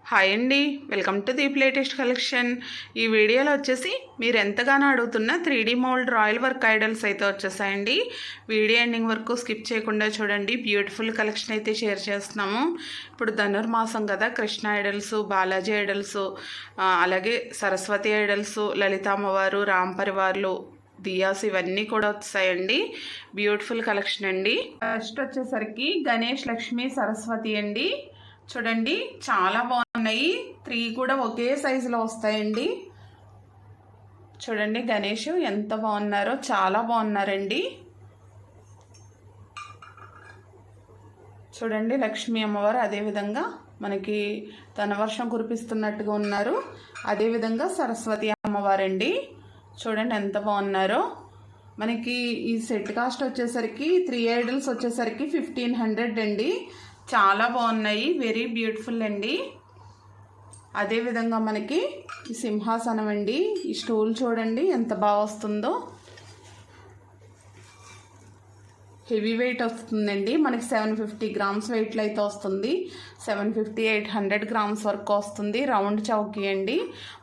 Hi అండి, welcome to Deep latest collection. ఈ వీడియోలో వచ్చేసి మీరు ఎంతగానో అడుగుతున్న 3D mould royal work idols అయితే వచ్చేసాయండి. వీడియో ఎండింగ్ వరకు స్కిప్ చేయకుండా చూడండి. బ్యూటిఫుల్ కలెక్షన్ అయితే షేర్ చేస్తున్నాము. ఇప్పుడు ధనుర్మాసం కదా, కృష్ణ ఐడల్స్, బాలాజీ ఐడల్స్, అలాగే సరస్వతి ఐడల్స్, లలిత అమ్మవారు, రామ్ పరివార్లు, దియాస్ ఇవన్నీ కూడా వచ్చాయండి. బ్యూటిఫుల్ కలెక్షన్ అండి. ఫస్ట్ వచ్చేసరికి గణేష్, లక్ష్మి, సరస్వతి అండి. చూడండి చాలా బాగున్నాయి. 3 కూడా ఒకే సైజులో వస్తాయండి. చూడండి గణేష్ ఎంత బాగున్నారో, చాలా బాగున్నారండి. చూడండి లక్ష్మీ అమ్మవారు అదేవిధంగా మనకి ధనవర్షం కురిపిస్తున్నట్టుగా ఉన్నారు. అదేవిధంగా సరస్వతి అమ్మవారండి. చూడండి ఎంత బాగున్నారో. మనకి ఈ సెట్ కాస్ట్ వచ్చేసరికి 3 ఐడల్స్ వచ్చేసరికి 1500 అండి. చాలా బాగున్నాయి, వెరీ బ్యూటిఫుల్ అండి. అదేవిధంగా మనకి ఈ సింహాసనం అండి. ఈ స్టూల్ చూడండి ఎంత బాగా వస్తుందో. హెవీ వెయిట్ వస్తుందండి. మనకి 750 గ్రామ్స్ వెయిట్లో అయితే వస్తుంది. 750-800 గ్రామ్స్ వరకు వస్తుంది. రౌండ్ చౌకీ అండి.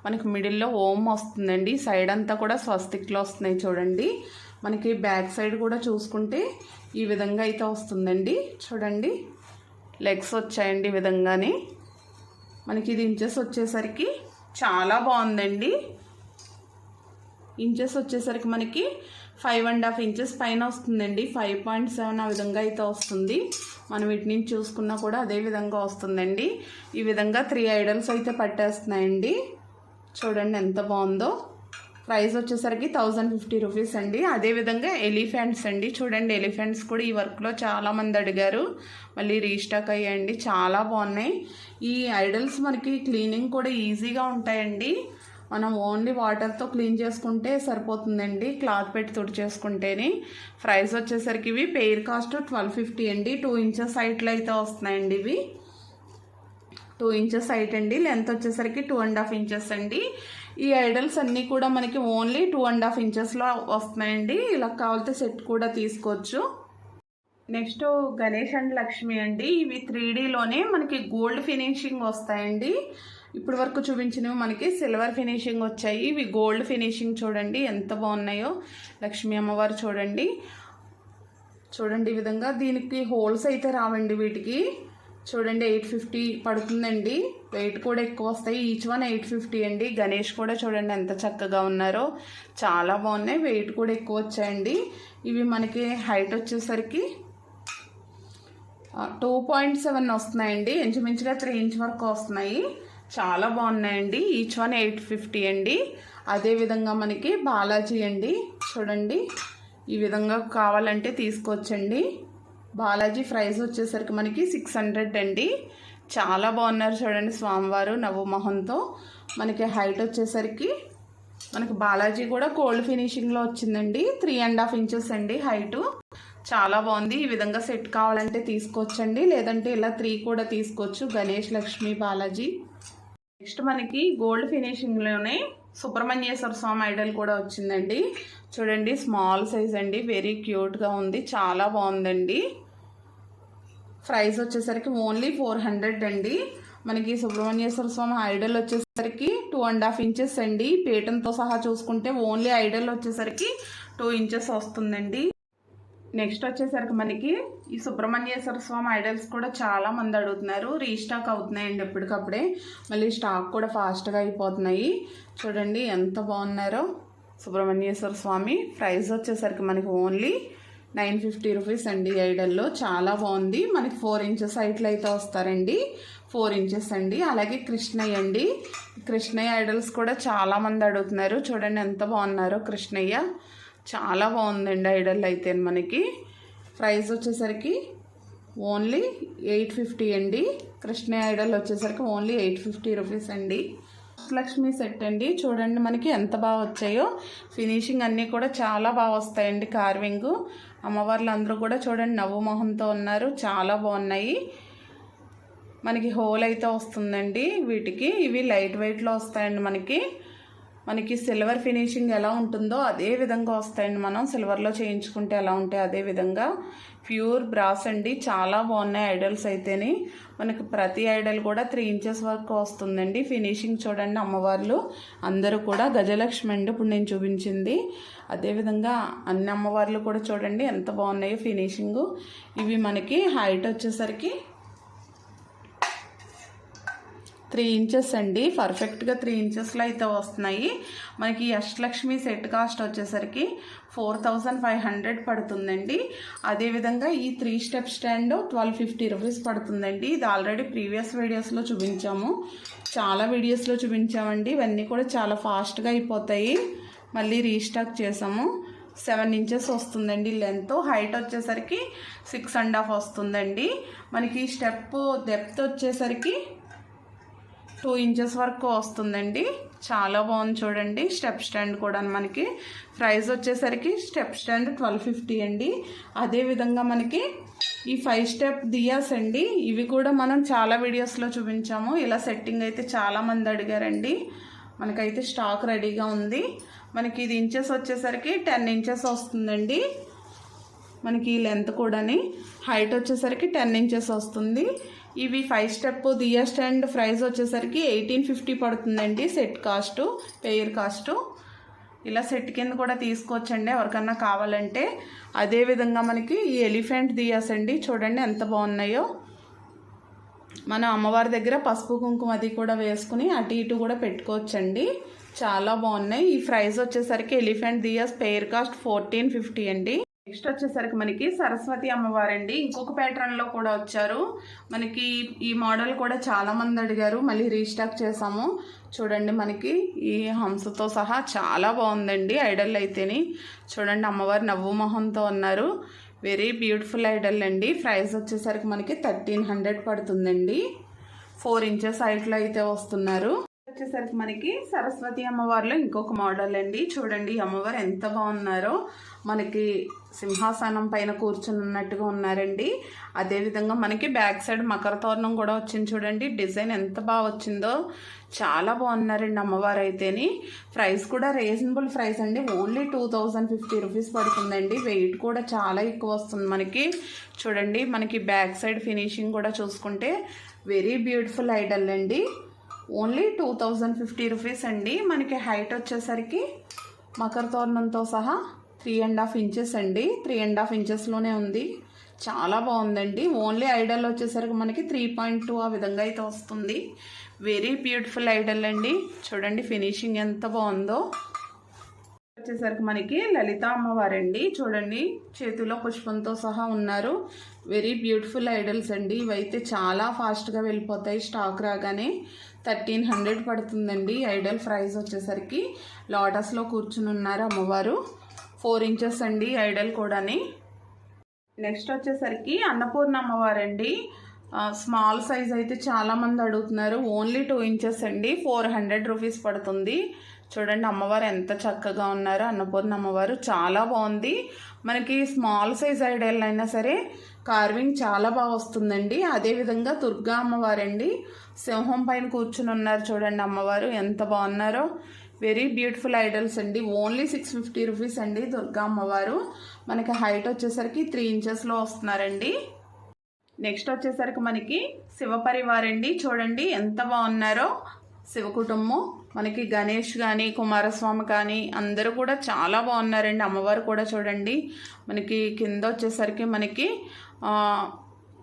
మనకి మిడిల్లో ఓం వస్తుందండి. సైడ్ అంతా కూడా స్వస్తిక్లో వస్తున్నాయి చూడండి. మనకి బ్యాక్ సైడ్ కూడా చూసుకుంటే ఈ విధంగా అయితే వస్తుందండి. చూడండి లెగ్స్ వచ్చాయండి ఈ విధంగానే. మనకి ఇది ఇంచెస్ వచ్చేసరికి చాలా బాగుందండి. ఇంచెస్ వచ్చేసరికి మనకి 5.5 ఇంచెస్ పైన వస్తుందండి. 5.7 ఆ విధంగా అయితే వస్తుంది. మనం వీటి నుంచి చూసుకున్నా కూడా అదే విధంగా వస్తుందండి. ఈ విధంగా 3 ఐడల్స్ అయితే పట్టేస్తున్నాయండి. చూడండి ఎంత బాగుందో. ప్రైస్ వచ్చేసరికి 1050 రూపీస్ అండి. అదేవిధంగా ఎలిఫెంట్స్ అండి. చూడండి ఎలిఫెంట్స్ కూడా ఈ వర్క్లో చాలామంది అడిగారు, మళ్ళీ రీస్టాక్ అయ్యాయండి. చాలా బాగున్నాయి. ఈ ఐడల్స్ మనకి క్లీనింగ్ కూడా ఈజీగా ఉంటాయండి. మనం ఓన్లీ వాటర్తో క్లీన్ చేసుకుంటే సరిపోతుందండి, క్లాత్ పెట్టి తుడి చేసుకుంటేనే. ప్రైస్ వచ్చేసరికి ఇవి పెయిర్ కాస్ట్ 1250 అండి. 2 ఇంచెస్ హైట్లో అయితే వస్తున్నాయండి. ఇవి 2 ఇంచెస్ హైట్ అండి. లెంత్ వచ్చేసరికి 2.5 ఇంచెస్ అండి. ఈ ఐడల్స్ అన్నీ కూడా మనకి ఓన్లీ 2.5 ఇంచెస్లో వస్తున్నాయండి. ఇలా కావాలితే సెట్ కూడా తీసుకోవచ్చు. నెక్స్ట్ గణేష్ అండ్ లక్ష్మి అండి. ఇవి 3Dలోనే మనకి గోల్డ్ ఫినిషింగ్ వస్తాయండి. ఇప్పటి వరకు చూపించినవి మనకి సిల్వర్ ఫినిషింగ్ వచ్చాయి. ఇవి గోల్డ్ ఫినిషింగ్ చూడండి ఎంత బాగున్నాయో. లక్ష్మీ అమ్మవారు చూడండి. చూడండి ఈ విధంగా. దీనికి హోల్స్ అయితే రావండి వీటికి. చూడండి 850 పడుతుందండి. వెయిట్ కూడా ఎక్కువ వస్తాయి. ఈచ్ వన్ 850 అండి. గణేష్ కూడా చూడండి ఎంత చక్కగా ఉన్నారో, చాలా బాగున్నాయి. వెయిట్ కూడా ఎక్కువ వచ్చాయండి. ఇవి మనకి హైట్ వచ్చేసరికి 2.7 వస్తున్నాయండి. ఇంచుమించుగా 3 ఇంచ్ వరకు వస్తున్నాయి. చాలా బాగున్నాయండి. ఈచ్ వన్ 850 అండి. అదేవిధంగా మనకి బాలాజీ అండి. చూడండి ఈ విధంగా కావాలంటే తీసుకోవచ్చండి. బాలాజీ ప్రైస్ వచ్చేసరికి మనకి 600 అండి. చాలా బాగున్నారు చూడండి స్వామివారు నవమోహంతో. మనకి హైట్ వచ్చేసరికి మనకి బాలాజీ కూడా గోల్డ్ ఫినిషింగ్లో వచ్చిందండి. 3.5 ఇంచెస్ అండి హైటు. చాలా బాగుంది. ఈ విధంగా సెట్ కావాలంటే తీసుకోవచ్చండి, లేదంటే ఇలా 3 కూడా తీసుకోవచ్చు. గణేష్, లక్ష్మి, బాలాజీ. నెక్స్ట్ మనకి గోల్డ్ ఫినిషింగ్లోనే సుబ్రహ్మణ్యేశ్వర స్వామి ఐడల్ కూడా వచ్చిందండి. చూడండి స్మాల్ సైజ్ అండి, వెరీ క్యూట్గా ఉంది, చాలా బాగుందండి. ప్రైస్ వచ్చేసరికి ఓన్లీ 400 అండి. మనకి సుబ్రహ్మణ్యేశ్వర స్వామి ఐడల్ వచ్చేసరికి 2.5 ఇంచెస్ అండి. పీఠంతో సహా చూసుకుంటే ఓన్లీ ఐడల్ వచ్చేసరికి 2 ఇంచెస్ వస్తుందండి. నెక్స్ట్ వచ్చేసరికి మనకి ఈ సుబ్రహ్మణ్యేశ్వర స్వామి ఐడల్స్ కూడా చాలా మంది అడుగుతున్నారు. రీస్టాక్ అవుతున్నాయండి ఎప్పటికప్పుడే. మళ్ళీ స్టాక్ కూడా ఫాస్ట్గా అయిపోతున్నాయి. చూడండి ఎంత బాగున్నారో సుబ్రహ్మణ్యేశ్వర స్వామి. ప్రైస్ వచ్చేసరికి మనకి ఓన్లీ 950 రూపీస్ అండి. ఐడల్లో చాలా బాగుంది. మనకి 4 ఇంచెస్ హైట్లో అయితే వస్తారండి. 4 ఇంచెస్ అండి. అలాగే కృష్ణయ్య అండి. కృష్ణయ్య ఐడల్స్ కూడా చాలామంది అడుగుతున్నారు. చూడండి ఎంత బాగున్నారో కృష్ణయ్య. చాలా బాగుందండి ఐడల్ అయితే. మనకి ప్రైస్ వచ్చేసరికి ఓన్లీ 850 అండి. కృష్ణయ్య ఐడల్ వచ్చేసరికి ఓన్లీ 850 రూపీస్ అండి. లక్ష్మి సెట్ అండి. చూడండి మనకి ఎంత బాగా వచ్చాయో. ఫినిషింగ్ అన్నీ కూడా చాలా బాగా వస్తాయండి. కార్వింగ్ అమ్మవార్లు అందరూ కూడా చూడండి నవ్వుమోహంతో ఉన్నారు, చాలా బాగున్నాయి. మనకి హోల్ అయితే వస్తుందండి వీటికి. ఇవి లైట్ వెయిట్లో వస్తాయండి. మనకి మనకి సిల్వర్ ఫినిషింగ్ ఎలా ఉంటుందో అదే విధంగా వస్తాయండి. మనం సిల్వర్లో చేయించుకుంటే ఎలా ఉంటాయి అదే విధంగా ప్యూర్ బ్రాస్ అండి. చాలా బాగున్నాయి ఐడల్స్ అయితేని. మనకి ప్రతి ఐడల్ కూడా 3 ఇంచెస్ వరకు వస్తుందండి. ఫినిషింగ్ చూడండి, అమ్మవార్లు అందరూ కూడా గజలక్ష్మి అండి ఇప్పుడు నేను చూపించింది. అదేవిధంగా అన్ని అమ్మవార్లు కూడా చూడండి ఎంత బాగున్నాయో ఫినిషింగు. ఇవి మనకి హైట్ వచ్చేసరికి 3 ఇంచెస్ అండి. పర్ఫెక్ట్గా 3 ఇంచెస్లో అయితే వస్తున్నాయి. మనకి అష్టలక్ష్మి సెట్ కాస్ట్ వచ్చేసరికి 4500 పడుతుందండి. అదేవిధంగా ఈ 3 స్టెప్ స్టాండ్ 1250 రూపీస్ పడుతుందండి. ఇది ఆల్రెడీ ప్రీవియస్ వీడియోస్లో చూపించాము, చాలా వీడియోస్లో చూపించామండి. ఇవన్నీ కూడా చాలా ఫాస్ట్గా అయిపోతాయి, మళ్ళీ రీస్టాక్ చేసాము. 7 ఇంచెస్ వస్తుందండి లెంత్. హైట్ వచ్చేసరికి 6.5 వస్తుందండి. మనకి స్టెప్ డెప్త్ వచ్చేసరికి 2 ఇంచెస్ వరకు వస్తుందండి. చాలా బాగుంది చూడండి. స్టెప్ స్టాండ్ కూడా మనకి ప్రైస్ వచ్చేసరికి స్టెప్ స్టాండ్ 1250 అండి. అదేవిధంగా మనకి ఈ 5 స్టెప్ దియాస్ అండి. ఇవి కూడా మనం చాలా వీడియోస్లో చూపించాము. ఇలా సెట్టింగ్ అయితే చాలామంది అడిగారండి. మనకైతే స్టాక్ రెడీగా ఉంది. మనకి ఇది ఇంచెస్ వచ్చేసరికి 10 ఇంచెస్ వస్తుందండి. మనకి లెంత్ కూడాని హైట్ వచ్చేసరికి 10 ఇంచెస్ వస్తుంది. ఇవి 5 స్టెప్ దియా స్టాండ్ ప్రైస్ వచ్చేసరికి 1850 పడుతుందండి. Set cost, pair cost. ఇలా సెట్ కింద కూడా తీసుకోవచ్చండి ఎవరికన్నా కావాలంటే. అదేవిధంగా మనకి ఈ ఎలిఫెంట్ దియాస్ అండి చూడండి ఎంత బాగున్నాయో. మన అమ్మవారి దగ్గర పసుపు కుంకుమ అది కూడా వేసుకుని అటు ఇటు కూడా పెట్టుకోవచ్చండి. చాలా బాగున్నాయి. ఈ ప్రైస్ వచ్చేసరికి ఎలిఫెంట్ దియాస్ పెయిర్ కాస్ట్ 1450 అండి. నెక్స్ట్ వచ్చేసరికి మనకి సరస్వతి అమ్మవారండి. ఇంకొక ప్యాటర్న్లో కూడా వచ్చారు. మనకి ఈ మోడల్ కూడా చాలామంది అడిగారు, మళ్ళీ రీస్టాక్ చేసాము. చూడండి మనకి ఈ హంసతో సహా చాలా బాగుందండి ఐడల్ అయితేని. చూడండి అమ్మవారు నవ్వు మొహంతో ఉన్నారు. వెరీ బ్యూటిఫుల్ ఐడల్ అండి. ప్రైస్ వచ్చేసరికి మనకి 1300 పడుతుందండి. 4 ఇంచెస్ హైట్లో అయితే వస్తున్నారు. వచ్చేసరికి మనకి సరస్వతి అమ్మవారిలో ఇంకొక మోడల్ అండి. చూడండి అమ్మవారు ఎంత బాగున్నారో. మనకి సింహాసనం పైన కూర్చుని ఉన్నట్టుగా ఉన్నారండి. అదేవిధంగా మనకి బ్యాక్ సైడ్ మకర తోరణం కూడా వచ్చింది చూడండి. డిజైన్ ఎంత బాగా వచ్చిందో, చాలా బాగున్నారండి అమ్మవారు అయితేని. ప్రైస్ కూడా రీజనబుల్ ప్రైస్ అండి. ఓన్లీ 2050 రూపీస్ పడుతుందండి. వెయిట్ కూడా చాలా ఎక్కువ వస్తుంది మనకి. చూడండి మనకి బ్యాక్ సైడ్ ఫినిషింగ్ కూడా చూసుకుంటే వెరీ బ్యూటిఫుల్ ఐడల్ అండి. ఓన్లీ 2050 రూపీస్ అండి. మనకి హైట్ వచ్చేసరికి మకర తోరణంతో సహా 3.5 ఇంచెస్ అండి. 3.5 ఇంచెస్లోనే ఉంది. చాలా బాగుందండి. ఓన్లీ ఐడల్ వచ్చేసరికి మనకి 3.2 ఆ విధంగా అయితే వస్తుంది. వెరీ బ్యూటిఫుల్ ఐడల్ అండి. చూడండి ఫినిషింగ్ ఎంత బాగుందో. వచ్చేసరికి మనకి లలిత అమ్మవారండి. చూడండి చేతిలో పుష్పంతో సహా ఉన్నారు. వెరీ బ్యూటిఫుల్ ఐడల్స్ అండి. ఇవైతే చాలా ఫాస్ట్గా వెళ్ళిపోతాయి స్టాక్ రాగానే. 1300 పడుతుందండి. ఐడల్ ప్రైస్ వచ్చేసరికి లోటస్లో కూర్చుని ఉన్నారు అమ్మవారు. 4 ఇంచెస్ అండి ఐడల్ కూడాని. నెక్స్ట్ వచ్చేసరికి అన్నపూర్ణ అమ్మవారండి. స్మాల్ సైజ్ అయితే చాలామంది అడుగుతున్నారు. ఓన్లీ 2 ఇంచెస్ అండి. 400 రూపీస్ పడుతుంది. చూడండి అమ్మవారు ఎంత చక్కగా ఉన్నారో. అన్నపూర్ణ అమ్మవారు చాలా బాగుంది. మనకి స్మాల్ సైజ్ ఐడల్ అయినా సరే కార్వింగ్ చాలా బాగా వస్తుందండి. అదేవిధంగా దుర్గా అమ్మవారండి. సింహం పైన కూర్చుని ఉన్నారు చూడండి అమ్మవారు ఎంత బాగున్నారో. వెరీ బ్యూటిఫుల్ ఐడల్స్ అండి. ఓన్లీ 650 రూపీస్ అండి దుర్గా అమ్మవారు. మనకి హైట్ వచ్చేసరికి 3 ఇంచెస్లో వస్తున్నారండి. నెక్స్ట్ వచ్చేసరికి మనకి శివపరివారండి. చూడండి ఎంత బాగున్నారో. శివ కుటుంబం మనకి గణేష్ కానీ కుమారస్వామి కానీ అందరూ కూడా చాలా బాగున్నారండి. అమ్మవారు కూడా చూడండి మనకి కింద వచ్చేసరికి మనకి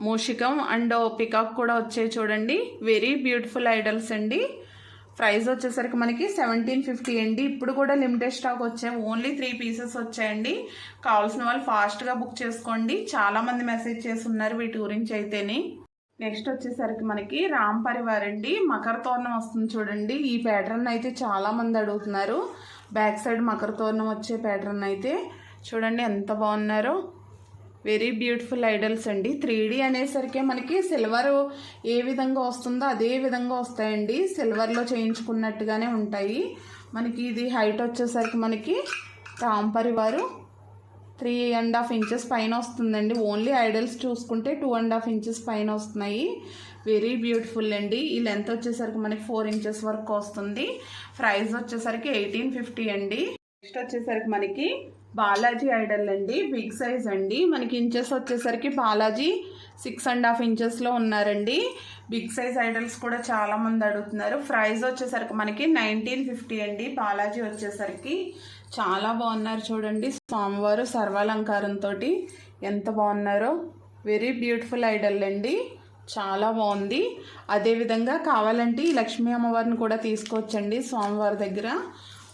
మూషికం అండ్ పికాక్ కూడా వచ్చాయి చూడండి. వెరీ బ్యూటిఫుల్ ఐడల్స్ అండి. ప్రైస్ వచ్చేసరికి మనకి 1750 అండి. ఇప్పుడు కూడా లిమిటెడ్ స్టాక్ వచ్చాయి. ఓన్లీ 3 పీసెస్ వచ్చాయండి. కావాల్సిన వాళ్ళు ఫాస్ట్గా బుక్ చేసుకోండి. చాలామంది మెసేజ్ చేస్తున్నారు వీటి గురించి అయితేని. నెక్స్ట్ వచ్చేసరికి మనకి రామ్ పరివార్ అండి. మకర తోరణం వస్తుంది చూడండి. ఈ ప్యాటర్న్ అయితే చాలామంది అడుగుతున్నారు. బ్యాక్ సైడ్ మకర తోరణం వచ్చే ప్యాటర్న్ అయితే చూడండి ఎంత బాగున్నారో. వెరీ బ్యూటిఫుల్ ఐడల్స్ అండి. 3D అనేసరికి మనకి సిల్వర్ ఏ విధంగా వస్తుందో అదే విధంగా వస్తాయండి. సిల్వర్లో చేయించుకున్నట్టుగానే ఉంటాయి. మనకి ఇది హైట్ వచ్చేసరికి మనకి రామ్ పరివారు 3.5 ఇంచెస్ పైన వస్తుందండి. ఓన్లీ ఐడల్స్ చూసుకుంటే 2.5 ఇంచెస్ పైన వస్తున్నాయి. వెరీ బ్యూటిఫుల్ అండి. ఈ లెంత్ వచ్చేసరికి మనకి 4 ఇంచెస్ వరకు వస్తుంది. ప్రైస్ వచ్చేసరికి 1850 అండి. నెక్స్ట్ వచ్చేసరికి మనకి బాలాజీ ఐడల్ అండి, బిగ్ సైజ్ అండి. మనకి ఇంచెస్ వచ్చేసరికి బాలాజీ 6.5 ఇంచెస్లో ఉన్నారండి. బిగ్ సైజ్ ఐడల్స్ కూడా చాలా మంది అడుగుతున్నారు. ప్రైస్ వచ్చేసరికి మనకి 1950 అండి. బాలాజీ వచ్చేసరికి చాలా బాగున్నారు చూడండి. స్వామివారు సర్వాలంకారంతో ఎంత బాగున్నారో. వెరీ బ్యూటిఫుల్ ఐడల్ అండి, చాలా బాగుంది. అదేవిధంగా కావాలంటే ఈ లక్ష్మీ అమ్మవారిని కూడా తీసుకోవచ్చండి. స్వామివారి దగ్గర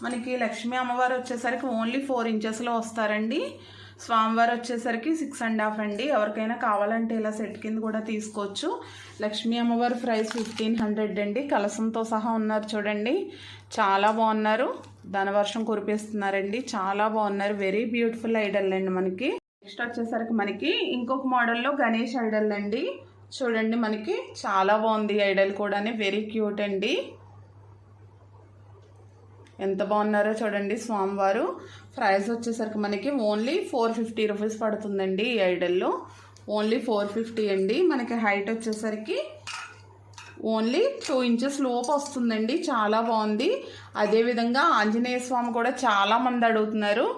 మనకి లక్ష్మీ అమ్మవారు వచ్చేసరికి ఓన్లీ 4 ఇంచెస్లో వస్తారండి. స్వామివారు వచ్చేసరికి 6.5 అండి. ఎవరికైనా కావాలంటే ఇలా సెట్ కింద కూడా తీసుకోవచ్చు. లక్ష్మీ అమ్మవారి ప్రైస్ 1500 అండి. కలసంతో సహా ఉన్నారు చూడండి, చాలా బాగున్నారు. ధనవర్షం కురిపిస్తున్నారండి, చాలా బాగున్నారు. వెరీ బ్యూటిఫుల్ ఐడల్ అండి. మనకి నెక్స్ట్ వచ్చేసరికి మనకి ఇంకొక మోడల్లో గణేష్ ఐడల్ అండి. చూడండి మనకి చాలా బాగుంది ఐడల్ కూడా, వెరీ క్యూట్ అండి. ఎంత బాగున్నారో చూడండి స్వామివారు. ప్రైస్ వచ్చేసరికి మనకి ఓన్లీ 450 రూపీస్ పడుతుందండి. ఈ ఐడల్లో ఓన్లీ 450 అండి. మనకి హైట్ వచ్చేసరికి ఓన్లీ 2 ఇంచెస్ లోపు వస్తుందండి, చాలా బాగుంది. అదేవిధంగా ఆంజనేయ స్వామి కూడా చాలామంది అడుగుతున్నారు.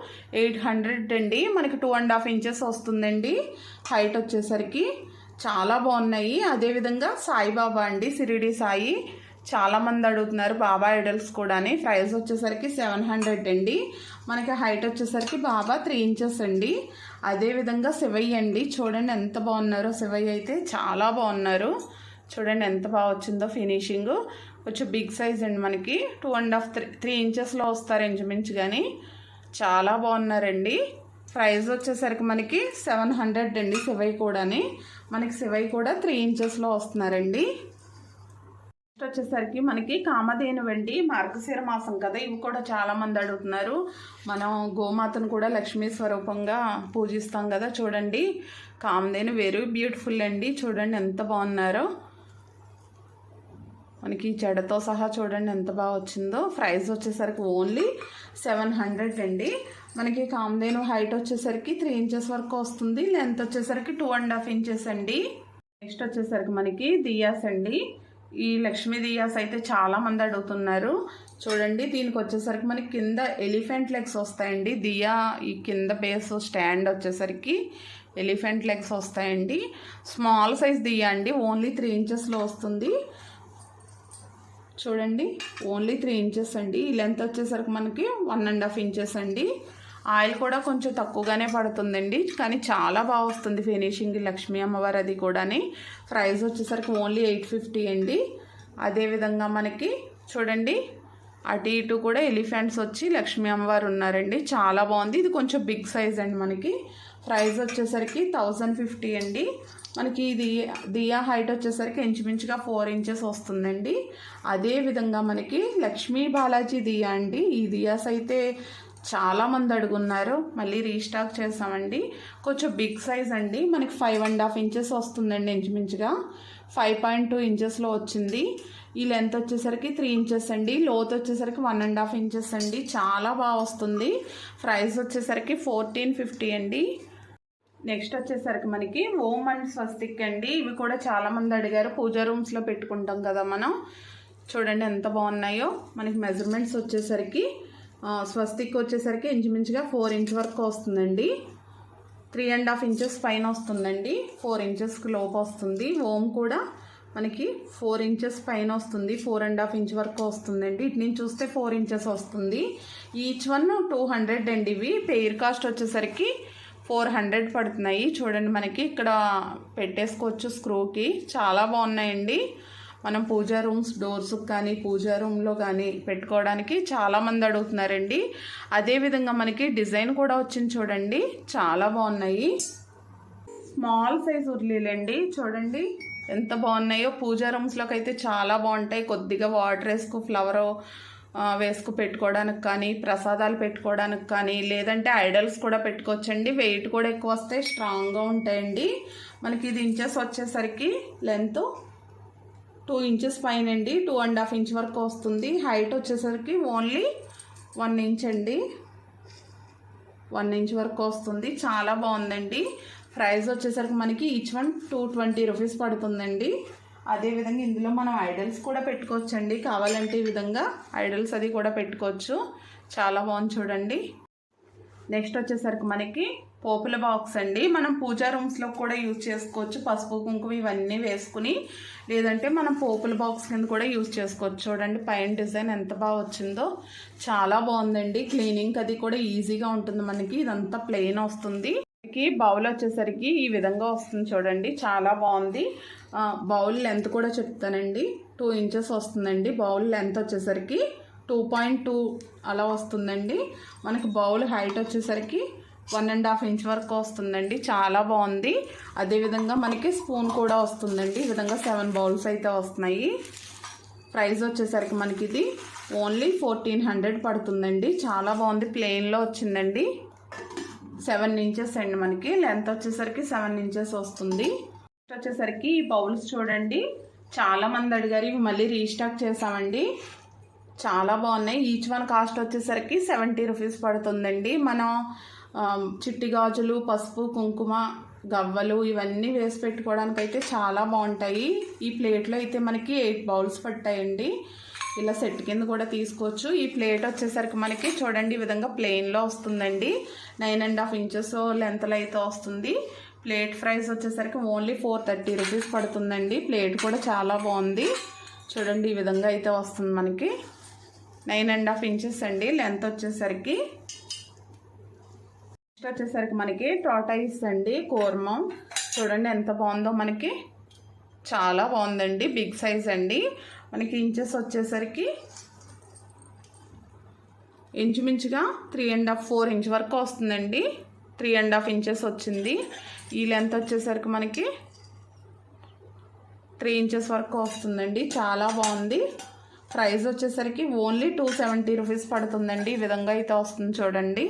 800 అండి. మనకి 2.5 ఇంచెస్ వస్తుందండి హైట్ వచ్చేసరికి, చాలా బాగున్నాయి. అదేవిధంగా సాయిబాబా అండి, షిరిడి సాయి చాలామంది అడుగుతున్నారు. బాబా ఐడల్స్ కూడా. ప్రైస్ వచ్చేసరికి 700 అండి. మనకి హైట్ వచ్చేసరికి బాబా 3 ఇంచెస్ అండి. అదేవిధంగా శివయ్య అండి, చూడండి ఎంత బాగున్నారో. శివయ్య అయితే చాలా బాగున్నారు, చూడండి ఎంత బాగా వచ్చిందో ఫినిషింగ్. కొంచెం బిగ్ సైజ్ అండి, మనకి 2.5 3 ఇంచెస్లో వస్తారు ఇంచుమించు, కానీ చాలా బాగున్నారండి. ప్రైస్ వచ్చేసరికి మనకి 700 అండి. శివయ్య కూడా మనకి శివయ్య కూడా 3 ఇంచెస్లో వస్తున్నారండి. నెక్స్ట్ వచ్చేసరికి మనకి కామధేను అండి. మార్గశిర మాసం కదా, ఇవి కూడా చాలా మంది అడుగుతున్నారు. మనం గోమాతను కూడా లక్ష్మీ స్వరూపంగా పూజిస్తాం కదా. చూడండి కామధేను వెరీ బ్యూటిఫుల్ అండి, చూడండి ఎంత బాగున్నారో. మనకి జడతో సహా చూడండి ఎంత బాగా వచ్చిందో. ప్రైస్ వచ్చేసరికి ఓన్లీ 700 అండి. మనకి కామధేను హైట్ వచ్చేసరికి 3 ఇంచెస్ వరకు వస్తుంది. లెంత్ వచ్చేసరికి 2.5 ఇంచెస్ అండి. నెక్స్ట్ వచ్చేసరికి మనకి దియాస్ అండి. ఈ లక్ష్మీ దియాస్ అయితే చాలా మంది అడుగుతున్నారు. చూడండి దీనికి వచ్చేసరికి మనకి కింద ఎలిఫెంట్ లెగ్స్ వస్తాయండి. దియా ఈ కింద బేస్ స్టాండ్ వచ్చేసరికి ఎలిఫెంట్ లెగ్స్ వస్తాయండి. స్మాల్ సైజ్ దియా అండి, ఓన్లీ 3 ఇంచెస్లో వస్తుంది. చూడండి ఓన్లీ 3 ఇంచెస్ అండి. ఈ లెంత్ వచ్చేసరికి మనకి 1.5 ఇంచెస్ అండి. ఆయిల్ కూడా కొంచెం తక్కువగానే పడుతుందండి, కానీ చాలా బాగా వస్తుంది ఫినిషింగ్ లక్ష్మీ అమ్మవారు అది కూడా. ప్రైస్ వచ్చేసరికి ఓన్లీ 850 అండి. అదేవిధంగా మనకి చూడండి అటు ఇటు కూడా ఎలిఫెంట్స్ వచ్చి లక్ష్మీ అమ్మవారు ఉన్నారండి, చాలా బాగుంది. ఇది కొంచెం బిగ్ సైజ్ అండి. మనకి ప్రైస్ వచ్చేసరికి 1050 అండి. మనకి ఇది దియా హైట్ వచ్చేసరికి ఇంచుమించుగా 4 ఇంచెస్ వస్తుందండి. అదేవిధంగా మనకి లక్ష్మీ బాలాజీ దియా అండి. ఈ దియాస్ అయితే చాలామంది అడుగున్నారు, మళ్ళీ రీస్టాక్ చేసామండి. కొంచెం బిగ్ సైజ్ అండి, మనకి 5.5 ఇంచెస్ వస్తుందండి ఇంచుమించుగా. 5.2 ఇంచెస్లో వచ్చింది. ఈ లెంత్ వచ్చేసరికి 3 ఇంచెస్ అండి. లోత్ వచ్చేసరికి 1.5 ఇంచెస్ అండి, చాలా బాగా వస్తుంది. ప్రైస్ వచ్చేసరికి 1450 అండి. నెక్స్ట్ వచ్చేసరికి మనకి ఓం అండ్ స్వస్తిక్ అండి. ఇవి కూడా చాలామంది అడిగారు, పూజా రూమ్స్లో పెట్టుకుంటాం కదా మనం. చూడండి ఎంత బాగున్నాయో. మనకి మెజర్మెంట్స్ వచ్చేసరికి స్వస్తిక్ వచ్చేసరికి ఇంచుమించుగా 4 ఇంచ్ వరకు వస్తుందండి. 3.5 ఇంచెస్ పైన వస్తుందండి, 4 ఇంచెస్కి లోపు వస్తుంది. ఓం కూడా మనకి 4 ఇంచెస్ పైన వస్తుంది, 4.5 ఇంచ్ వరకు వస్తుందండి. ఇటు నుంచి చూస్తే 4 ఇంచెస్ వస్తుంది. ఈచ్ వన్ 200 అండి. ఇవి పెయిర్ కాస్ట్ వచ్చేసరికి 400 పడుతున్నాయి. చూడండి మనకి ఇక్కడ పెట్టేసుకోవచ్చు స్క్రూకి, చాలా బాగున్నాయండి. మనం పూజా రూమ్స్ డోర్స్కి కానీ పూజా రూమ్లో కానీ పెట్టుకోవడానికి చాలామంది అడుగుతున్నారండి. అదేవిధంగా మనకి డిజైన్ కూడా వచ్చింది చూడండి, చాలా బాగున్నాయి. స్మాల్ సైజ్ ఉర్లీలండి, చూడండి ఎంత బాగున్నాయో. పూజా రూమ్స్లోకి అయితే చాలా బాగుంటాయి. కొద్దిగా వాటర్ వేసుకు ఫ్లవర్ వేసుకు పెట్టుకోవడానికి కానీ, ప్రసాదాలు పెట్టుకోవడానికి కానీ, లేదంటే ఐడల్స్ కూడా పెట్టుకోవచ్చండి. వెయిట్ కూడా ఎక్కువ వస్తాయి, స్ట్రాంగ్గా ఉంటాయండి. మనకి ఇది ఇంచెస్ వచ్చేసరికి లెంత్ 2 ఇంచెస్ పైన అండి, 2.5 ఇంచ్ వరకు వస్తుంది. హైట్ వచ్చేసరికి ఓన్లీ 1 ఇంచ్ అండి, 1 ఇంచ్ వరకు వస్తుంది. చాలా బాగుందండి. ప్రైస్ వచ్చేసరికి మనకి ఈచ్ వన్ 220 రూపీస్ పడుతుందండి. అదేవిధంగా ఇందులో మనం ఐడల్స్ కూడా పెట్టుకోవచ్చండి. కావాలంటే ఈ విధంగా ఐడల్స్ అది కూడా పెట్టుకోవచ్చు. చాలా బాగుంది చూడండి. నెక్స్ట్ వచ్చేసరికి మనకి పోపుల బాక్స్ అండి. మనం పూజా రూమ్స్లో కూడా యూజ్ చేసుకోవచ్చు. పసుపు కుంకుమ ఇవన్నీ వేసుకుని, లేదంటే మనం పోపుల బాక్స్ కింద కూడా యూజ్ చేసుకోవచ్చు. చూడండి పైన డిజైన్ ఎంత బాగా వచ్చిందో, చాలా బాగుందండి. క్లీనింగ్ అది కూడా ఈజీగా ఉంటుంది. మనకి ఇదంతా ప్లెయిన్ వస్తుంది. బౌల్ వచ్చేసరికి ఈ విధంగా వస్తుంది చూడండి, చాలా బాగుంది. బౌల్ లెంత్ కూడా చెప్తానండి. 2 ఇంచెస్ వస్తుందండి. బౌల్ లెంత్ వచ్చేసరికి 2.2 అలా వస్తుందండి. మనకి బౌల్ హైట్ వచ్చేసరికి 1.5 ఇంచ్ వరకు వస్తుందండి. చాలా బాగుంది. అదేవిధంగా మనకి స్పూన్ కూడా వస్తుందండి. ఈ విధంగా 7 బౌల్స్ అయితే వస్తున్నాయి. ప్రైస్ వచ్చేసరికి మనకి ఇది ఓన్లీ 1400 పడుతుందండి. చాలా బాగుంది. ప్లెయిన్లో వచ్చిందండి. 7 ఇంచెస్ అండి. మనకి లెంత్ వచ్చేసరికి 7 ఇంచెస్ వస్తుంది. వచ్చేసరికి ఈ బౌల్స్ చూడండి, చాలా మంది అడిగారు. ఇవి మళ్ళీ రీస్టాక్ చేసామండి. చాలా బాగున్నాయి. ఈచ్ వన్ కాస్ట్ వచ్చేసరికి 70 రూపీస్ పడుతుందండి. మనం చిట్టి గాజులు, పసుపు కుంకుమ, గవ్వలు ఇవన్నీ వేసి పెట్టుకోవడానికి అయితే చాలా బాగుంటాయి. ఈ ప్లేట్లో అయితే మనకి 8 బౌల్స్ పట్టాయండి. ఇలా సెట్ కింద కూడా తీసుకోవచ్చు. ఈ ప్లేట్ వచ్చేసరికి మనకి చూడండి ఈ విధంగా ప్లెయిన్లో వస్తుందండి. 9.5 ఇంచెస్ లెంత్లో అయితే వస్తుంది. ప్లేట్ ప్రైస్ వచ్చేసరికి ఓన్లీ 430 రూపీస్ పడుతుందండి. ప్లేట్ కూడా చాలా బాగుంది. చూడండి ఈ విధంగా అయితే వస్తుంది మనకి. 9.5 ఇంచెస్ అండి లెంత్ వచ్చేసరికి. నెక్స్ట్ వచ్చేసరికి మనకి టాటాయిస్ అండి కూర్మం. చూడండి ఎంత బాగుందో, మనకి చాలా బాగుందండి. బిగ్ సైజ్ అండి. మనకి ఇంచెస్ వచ్చేసరికి ఇంచుమించుగా 3.5 4 ఇంచ్ వరకు వస్తుందండి. 3.5 ఇంచెస్ వచ్చింది. ఈ లెంత్ వచ్చేసరికి మనకి 3 ఇంచెస్ వరకు వస్తుందండి. చాలా బాగుంది. ప్రైస్ వచ్చేసరికి ఓన్లీ 270 రూపీస్ పడుతుందండి. ఈ విధంగా అయితే వస్తుంది చూడండి.